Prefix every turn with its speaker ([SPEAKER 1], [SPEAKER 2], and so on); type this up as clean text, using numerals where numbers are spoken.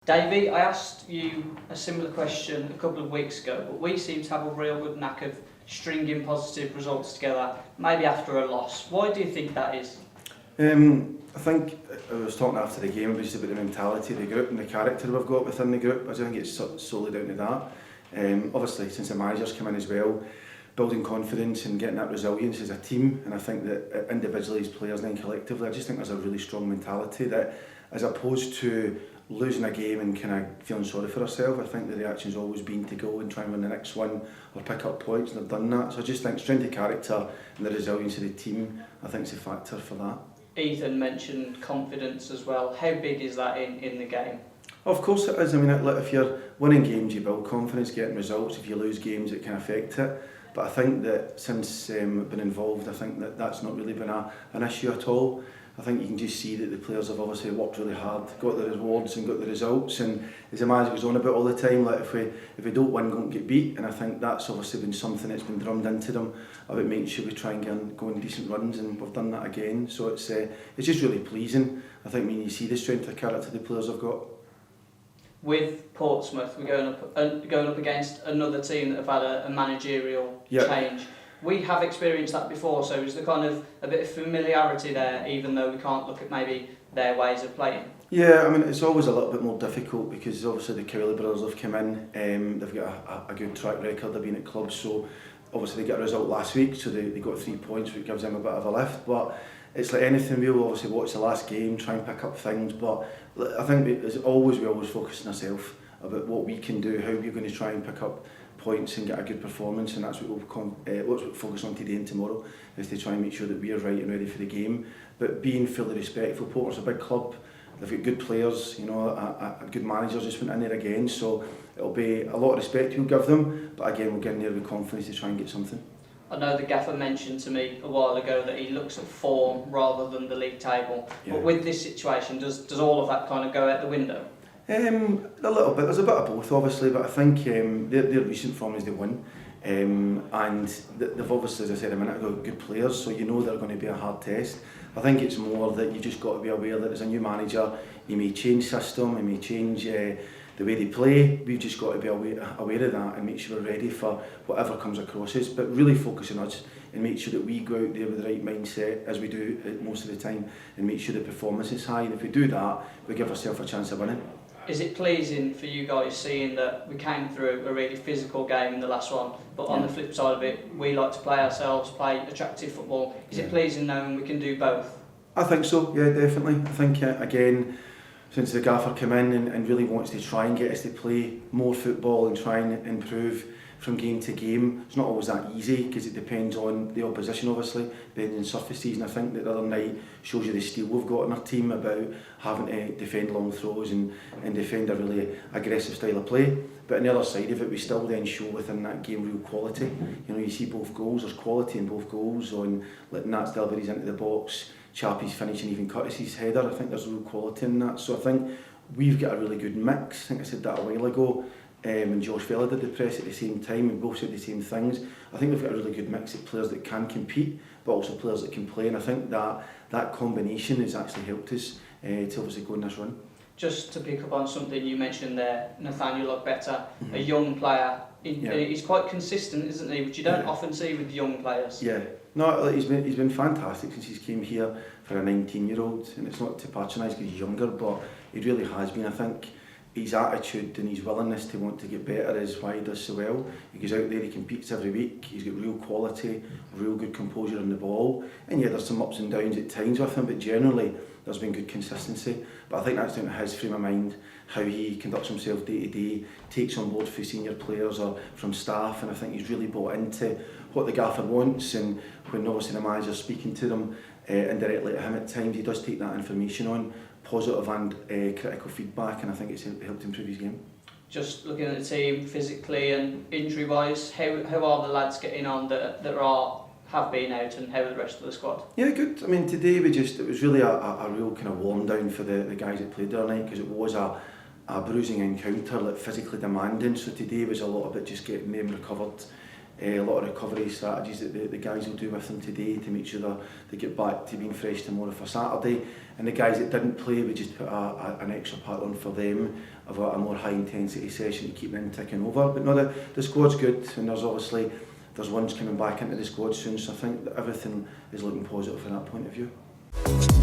[SPEAKER 1] Davey, I asked you a similar question a couple of weeks ago, but we seem to have a real good knack of stringing positive results together, maybe after a loss. Why do you think that is?
[SPEAKER 2] I think I was talking after the game just about the mentality of the group and the character we've got within the group. I don't think it's solely down to that. Obviously, since the manager's come in as well, building confidence and getting that resilience as a team, and I think that individually as players and then collectively, I just think there's a really strong mentality that, as opposed to losing a game and kind of feeling sorry for ourselves, I think the reaction's always been to go and try and win the next one or pick up points, and they've done that. So I just think strength of character and the resilience of the team, I think, is a factor for that.
[SPEAKER 1] Ethan mentioned confidence as well. How big is that in the game?
[SPEAKER 2] Of course it is. I mean, if you're winning games, you build confidence, getting results. If you lose games, it can affect it. But I think that since I've been involved, I think that that's not really been an issue at all. I think you can just see that the players have obviously worked really hard, got the rewards and got the results. And as the manager goes on about all the time, like if we don't win, we don't get beat. And I think that's obviously been something that's been drummed into them about making sure we try and go on decent runs, and we've done that again. So it's just really pleasing. I think when you see the strength of character the players have got.
[SPEAKER 1] With Portsmouth, we're going up against another team that have had a managerial change. We have experienced that before, so is there kind of a bit of familiarity there, even though we can't look at maybe their ways of playing?
[SPEAKER 2] Yeah, I mean, it's always a little bit more difficult because obviously the Cowley brothers have come in, they've got a good track record of being at clubs, so obviously they got a result last week, so they got 3 points, which gives them a bit of a lift. But it's like anything, we'll obviously watch the last game, try and pick up things, but I think we always focus on ourselves about what we can do, how we're going to try and pick up points and get a good performance, and that's what we'll focus on today and tomorrow, is to try and make sure that we're right and ready for the game. But being fully respectful, Portsmouth's a big club, they've got good players, you know, a good manager just went in there again, so it'll be a lot of respect we'll give them, but again we'll get in there with confidence to try and get something.
[SPEAKER 1] I know the gaffer mentioned to me a while ago that he looks at form rather than the league table, but with this situation, does all of that kind of go out the window?
[SPEAKER 2] A little bit. There's a bit of both, obviously, but I think their recent form is they win, and they've obviously, as I said a minute ago, good players, so you know they're going to be a hard test. I think it's more that you've just got to be aware that as a new manager, he may change system, he may change the way they play. We've just got to be aware of that and make sure we're ready for whatever comes across us, but really focus on us and make sure that we go out there with the right mindset, as we do most of the time, and make sure the performance is high, and if we do that, we give ourselves a chance of winning.
[SPEAKER 1] Is it pleasing for you guys seeing that we came through a really physical game in the last one, but on the flip side of it, we like to play ourselves, play attractive football? Is it pleasing knowing we can do both?
[SPEAKER 2] I think so, yeah, definitely. I think, again, since the gaffer came in and really wants to try and get us to play more football and try and improve from game to game, it's not always that easy because it depends on the opposition, obviously, depending on surfaces. And I think that the other night shows you the steel we've got in our team about having to defend long throws and defend a really aggressive style of play. But on the other side of it, we still then show within that game real quality. You know, you see both goals, there's quality in both goals, on letting Nats deliveries into the box, Chappie's finishing, even Curtis's header. I think there's real quality in that. So I think we've got a really good mix. I think I said that a while ago. And Josh Vela did the press at the same time, and both said the same things. I think we've got a really good mix of players that can compete, but also players that can play, and I think that combination has actually helped us to obviously go on this run.
[SPEAKER 1] Just to pick up on something you mentioned there, Nathaniel Ogbetter, a young player, he's quite consistent, isn't he, which you don't often see with young players.
[SPEAKER 2] Yeah, no, he's been fantastic since he's came here for a 19-year-old, and it's not to patronise because he's younger, but he really has been. I think his attitude and his willingness to want to get better is why he does so well. He goes out there, he competes every week, he's got real quality, real good composure on the ball, and yeah, there's some ups and downs at times with him, but generally there's been good consistency. But I think that's down to his frame of mind, how he conducts himself day to day, takes on board for senior players or from staff, and I think he's really bought into what the gaffer wants, and when obviously the manager's speaking to them indirectly to him at times, he does take that information on, positive and critical feedback, and I think it's helped improve his game.
[SPEAKER 1] Just looking at the team physically and injury wise, how are the lads getting on that have been out, and how are the rest of the squad? Yeah,
[SPEAKER 2] good. I mean, today it was really a real kind of warm down for the guys that played the other night, because it was a bruising encounter, like physically demanding, so today was a lot of it just getting them recovered a lot of recovery strategies that the guys will do with them today to make sure they get back to being fresh tomorrow for Saturday. And the guys that didn't play, we just put an extra part on for them of a more high intensity session to keep them ticking over. But no, the squad's good, and there's ones coming back into the squad soon, so I think that everything is looking positive from that point of view.